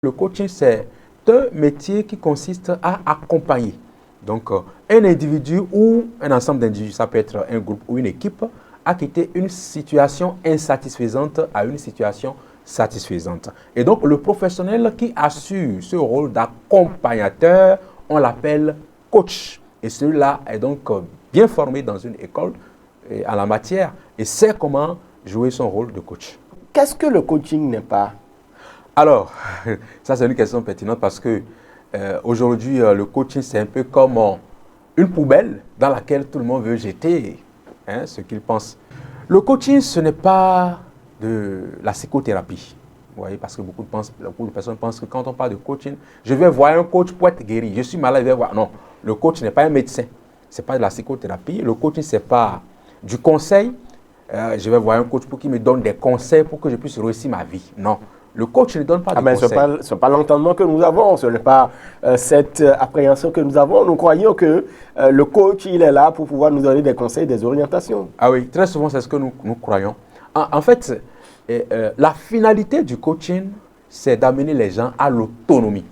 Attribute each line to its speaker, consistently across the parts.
Speaker 1: Le coaching, c'est un métier qui consiste à accompagner donc un individu ou un ensemble d'individus, ça peut être un groupe ou une équipe, à quitter une situation insatisfaisante à une situation satisfaisante. Et donc, le professionnel qui assure ce rôle d'accompagnateur, on l'appelle coach. Et celui-là est donc bien formé dans une école en la matière et sait comment jouer son rôle de coach.
Speaker 2: Qu'est-ce que le coaching n'est pas?
Speaker 1: Alors, ça c'est une question pertinente parce que aujourd'hui, le coaching c'est un peu comme une poubelle dans laquelle tout le monde veut jeter ce qu'il pense. Le coaching, ce n'est pas de la psychothérapie. Vous voyez, parce que beaucoup de personnes pensent que quand on parle de coaching, je vais voir un coach pour être guéri. Je suis malade, je vais voir. Non, le coach n'est pas un médecin. Ce n'est pas de la psychothérapie. Le coaching, ce n'est pas du conseil. Je vais voir un coach pour qu'il me donne des conseils pour que je puisse réussir ma vie. Non. Le coach ne donne pas de conseils.
Speaker 2: Ce n'est pas l'entendement que nous avons, ce n'est pas cette appréhension que nous avons. Nous croyons que le coach, il est là pour pouvoir nous donner des conseils, des orientations.
Speaker 1: Ah oui, très souvent, c'est ce que nous croyons. En fait, la finalité du coaching, c'est d'amener les gens à l'autonomie.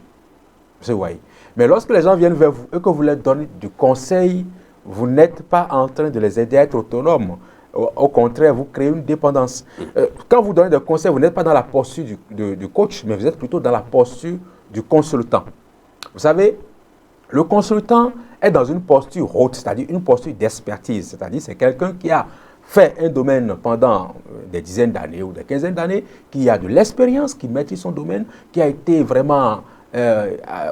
Speaker 1: Vous voyez. Mais lorsque les gens viennent vers vous et que vous leur donnez du conseil, vous n'êtes pas en train de les aider à être autonomes. Au contraire, vous créez une dépendance. Quand vous donnez des conseils, vous n'êtes pas dans la posture du coach, mais vous êtes plutôt dans la posture du consultant. Vous savez, le consultant est dans une posture haute, c'est-à-dire une posture d'expertise. C'est-à-dire c'est quelqu'un qui a fait un domaine pendant des dizaines d'années ou des quinzaines d'années, qui a de l'expérience, qui maîtrise son domaine, qui a été vraiment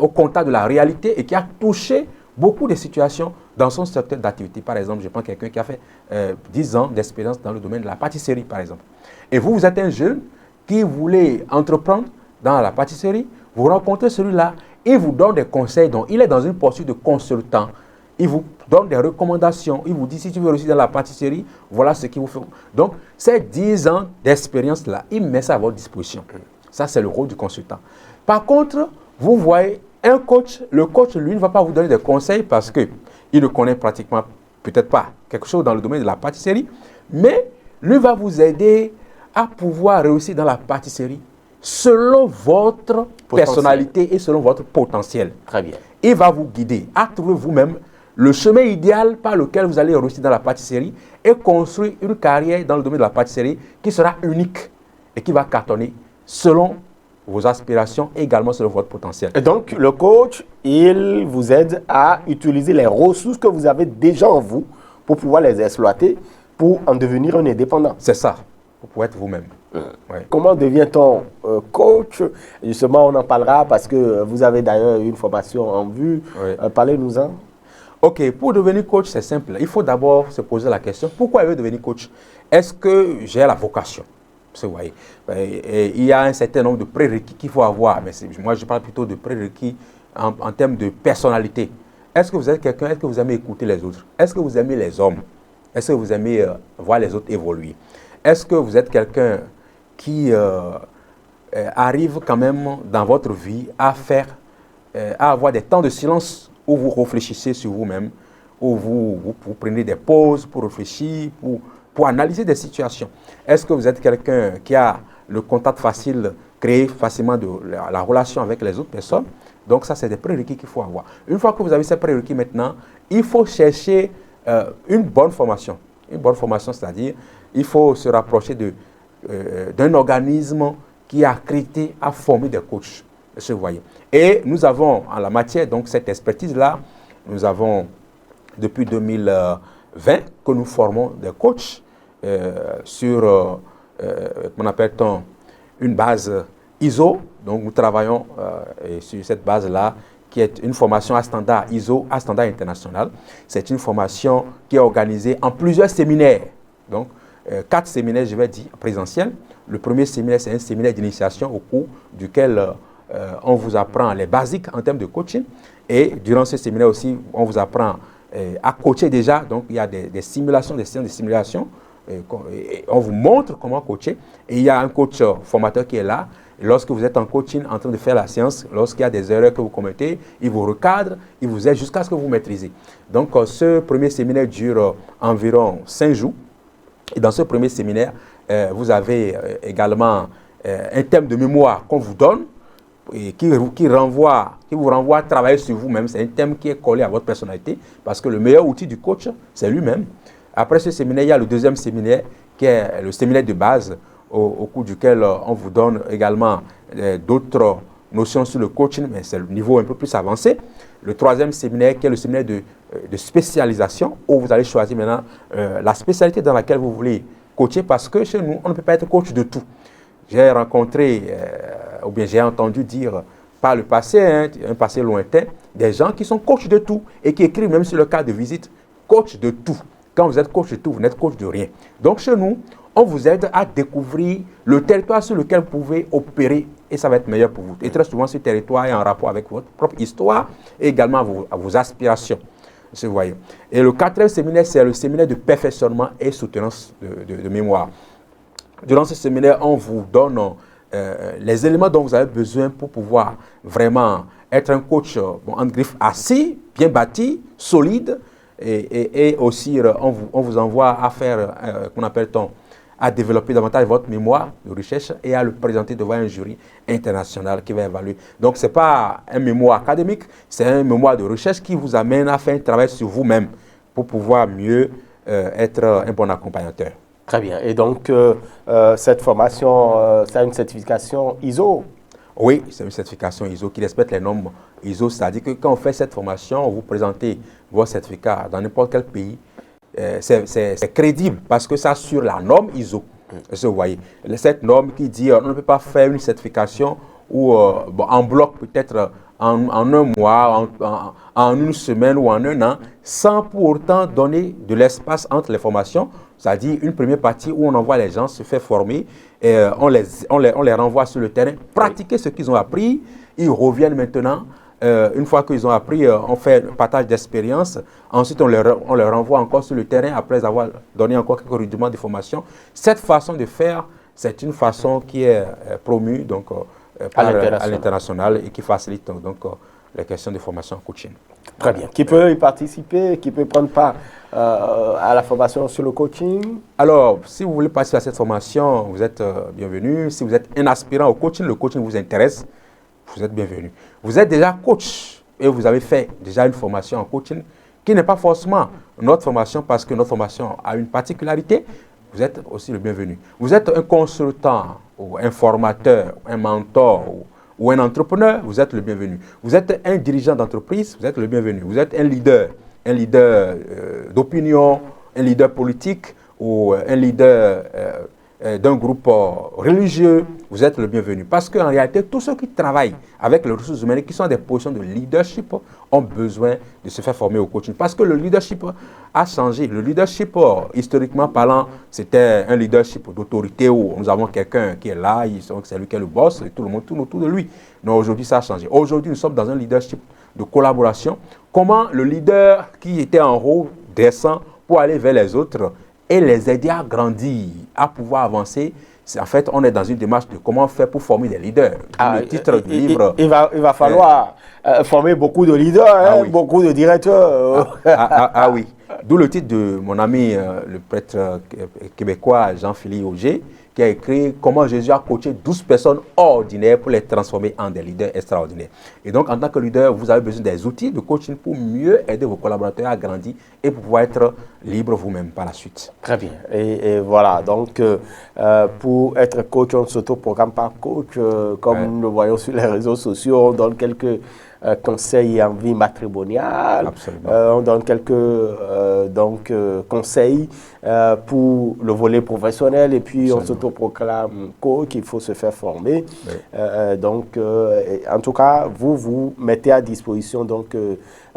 Speaker 1: au contact de la réalité et qui a touché beaucoup de situations dans son secteur d'activité. Par exemple, je prends quelqu'un qui a fait 10 ans d'expérience dans le domaine de la pâtisserie, par exemple. Et vous êtes un jeune qui voulait entreprendre dans la pâtisserie, vous rencontrez celui-là, il vous donne des conseils, donc il est dans une posture de consultant, il vous donne des recommandations, il vous dit si tu veux réussir dans la pâtisserie, voilà ce qu'il vous faut. Donc, ces 10 ans d'expérience-là, il met ça à votre disposition. Ça, c'est le rôle du consultant. Par contre, vous voyez, un coach, le coach, lui, ne va pas vous donner des conseils parce qu'il ne connaît pratiquement, peut-être pas, quelque chose dans le domaine de la pâtisserie, mais lui va vous aider à pouvoir réussir dans la pâtisserie selon votre personnalité et selon votre potentiel.
Speaker 2: Très bien.
Speaker 1: Il va vous guider à trouver vous-même le chemin idéal par lequel vous allez réussir dans la pâtisserie et construire une carrière dans le domaine de la pâtisserie qui sera unique et qui va cartonner selon vos aspirations et également selon votre potentiel.
Speaker 2: Et donc, le coach, il vous aide à utiliser les ressources que vous avez déjà en vous pour pouvoir les exploiter, pour en devenir un indépendant.
Speaker 1: C'est ça, pour pouvoir être vous-même.
Speaker 2: Ouais. Comment devient-on coach? Justement, on en parlera parce que vous avez d'ailleurs une formation en vue. Oui. Parlez-nous-en.
Speaker 1: Ok, pour devenir coach, c'est simple. Il faut d'abord se poser la question, pourquoi il veut devenir coach? Est-ce que j'ai la vocation? Vous voyez, il y a un certain nombre de prérequis qu'il faut avoir, mais moi je parle plutôt de prérequis en termes de personnalité. Est-ce que vous êtes quelqu'un, est-ce que vous aimez écouter les autres? Est-ce que vous aimez les hommes? Est-ce que vous aimez voir les autres évoluer? Est-ce que vous êtes quelqu'un qui arrive quand même dans votre vie à avoir des temps de silence où vous réfléchissez sur vous-même, où vous prenez des pauses pour réfléchir, pour analyser des situations? Est-ce que vous êtes quelqu'un qui a le contact facile, créer facilement la relation avec les autres personnes? Donc ça, c'est des prérequis qu'il faut avoir. Une fois que vous avez ces prérequis maintenant, il faut chercher une bonne formation. Une bonne formation, c'est-à-dire, il faut se rapprocher d'un organisme qui a accrédité à former des coachs. Vous voyez. Et nous avons en la matière, donc cette expertise-là, nous avons depuis 2020 que nous formons des coachs sur, comment appelle-t-on, une base ISO. Donc nous travaillons sur cette base-là, qui est une formation à standard ISO, à standard international. C'est une formation qui est organisée en plusieurs séminaires. Donc 4 séminaires, je vais dire, présentiels. Le premier séminaire, c'est un séminaire d'initiation au cours duquel on vous apprend les basiques en termes de coaching. Et durant ce séminaire aussi, on vous apprend à coacher déjà. Donc il y a des simulations, des séances de simulation. Et on vous montre comment coacher. Et il y a un coach formateur qui est là. Et lorsque vous êtes en coaching, en train de faire la séance, lorsqu'il y a des erreurs que vous commettez, il vous recadre, il vous aide jusqu'à ce que vous maîtrisez. Donc ce premier séminaire dure environ 5 jours. Et dans ce premier séminaire, vous avez également un thème de mémoire qu'on vous donne et qui vous renvoie à travailler sur vous-même. C'est un thème qui est collé à votre personnalité parce que le meilleur outil du coach, c'est lui-même. Après ce séminaire, il y a le deuxième séminaire qui est le séminaire de base au cours duquel on vous donne également d'autres notions sur le coaching, mais c'est le niveau un peu plus avancé. Le troisième séminaire qui est le séminaire de spécialisation où vous allez choisir maintenant la spécialité dans laquelle vous voulez coacher parce que chez nous, on ne peut pas être coach de tout. J'ai rencontré, ou bien j'ai entendu dire par le passé, un passé lointain, des gens qui sont coachs de tout et qui écrivent même sur le carte de visite, coach de tout. Quand vous êtes coach de tout, vous n'êtes coach de rien. Donc chez nous, on vous aide à découvrir le territoire sur lequel vous pouvez opérer et ça va être meilleur pour vous. Et très souvent, ce territoire est en rapport avec votre propre histoire et également à vos aspirations. Vous voyez. Et le quatrième séminaire, c'est le séminaire de perfectionnement et soutenance de mémoire. Durant ce séminaire, on vous donne les éléments dont vous avez besoin pour pouvoir vraiment être un coach en griffe assis, bien bâti, solide. Et aussi, on vous envoie à faire, qu'on appelle-t-on, à développer davantage votre mémoire de recherche et à le présenter devant un jury international qui va évaluer. Donc, ce n'est pas un mémoire académique, c'est un mémoire de recherche qui vous amène à faire un travail sur vous-même pour pouvoir mieux être un bon accompagnateur.
Speaker 2: Très bien. Et donc, cette formation, ça a une certification ISO?
Speaker 1: Oui, c'est une certification ISO qui respecte les normes ISO. C'est-à-dire que quand on fait cette formation, vous présentez votre certificat dans n'importe quel pays, c'est crédible parce que ça assure la norme ISO. Vous voyez, cette norme qui dit on ne peut pas faire une certification ou en bloc peut-être en un mois, en une semaine ou en un an, sans pour autant donner de l'espace entre les formations. C'est-à-dire une première partie où on envoie les gens se faire former, et on les renvoie sur le terrain, pratiquer ce qu'ils ont appris, ils reviennent maintenant. Une fois qu'ils ont appris, on fait un partage d'expérience. Ensuite, on les renvoie encore sur le terrain après avoir donné encore quelques rudiments de formation. Cette façon de faire, c'est une façon qui est promue donc, à l'international et qui facilite donc, les questions de formation en coaching.
Speaker 2: Très bien. Qui peut y participer, qui peut prendre part à la formation sur le coaching?
Speaker 1: Alors, si vous voulez participer à cette formation, vous êtes bienvenu. Si vous êtes un aspirant au coaching, le coaching vous intéresse, vous êtes bienvenu. Vous êtes déjà coach et vous avez fait déjà une formation en coaching qui n'est pas forcément notre formation parce que notre formation a une particularité. Vous êtes aussi le bienvenu. Vous êtes un consultant ou un formateur, un mentor ou un entrepreneur, vous êtes le bienvenu. Vous êtes un dirigeant d'entreprise, vous êtes le bienvenu. Vous êtes un leader d'opinion, un leader politique ou un leader d'un groupe religieux, vous êtes le bienvenu. Parce qu'en réalité, tous ceux qui travaillent avec les ressources humaines et qui sont à des positions de leadership ont besoin de se faire former au coaching. Parce que le leadership a changé. Le leadership, historiquement parlant, c'était un leadership d'autorité où nous avons quelqu'un qui est là, c'est lui qui est le boss et tout le monde tourne autour de lui. Non, aujourd'hui, ça a changé. Aujourd'hui, nous sommes dans un leadership de collaboration. Comment le leader qui était en haut descend pour aller vers les autres et les aider à grandir, à pouvoir avancer. En fait, on est dans une démarche de comment faire pour former des leaders. Le titre du livre.
Speaker 2: Il va falloir former beaucoup de leaders, oui. Beaucoup de directeurs.
Speaker 1: Oui. D'où le titre de mon ami, le prêtre québécois Jean-Philippe Auger, qui a écrit « Comment Jésus a coaché 12 personnes ordinaires pour les transformer en des leaders extraordinaires ». Et donc, en tant que leader, vous avez besoin des outils de coaching pour mieux aider vos collaborateurs à grandir et pour pouvoir être libre vous-même par la suite.
Speaker 2: Très bien. Et voilà, donc, pour être coach, on ne s'auto-programme pas coach. Comme nous le voyons sur les réseaux sociaux, on donne quelques conseils en vie matrimoniale. On donne quelques conseils pour le volet professionnel et puis on s'autoproclame coach, il faut se faire former. En tout cas, vous mettez à disposition donc,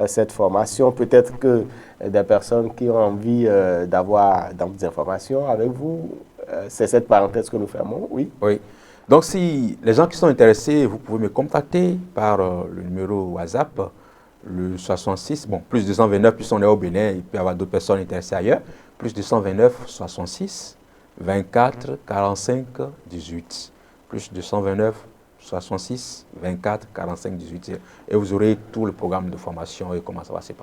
Speaker 2: cette formation. Peut-être que des personnes qui ont envie d'avoir des informations avec vous, c'est cette parenthèse que nous fermons, oui?
Speaker 1: Oui. Donc, si les gens qui sont intéressés, vous pouvez me contacter par le numéro WhatsApp, le 66, bon, plus 229, puis on est au Bénin, il peut y avoir d'autres personnes intéressées ailleurs, plus 229, 66, 24, 45, 18, plus 229, 66, 24, 45, 18, et vous aurez tout le programme de formation et comment ça va se passer.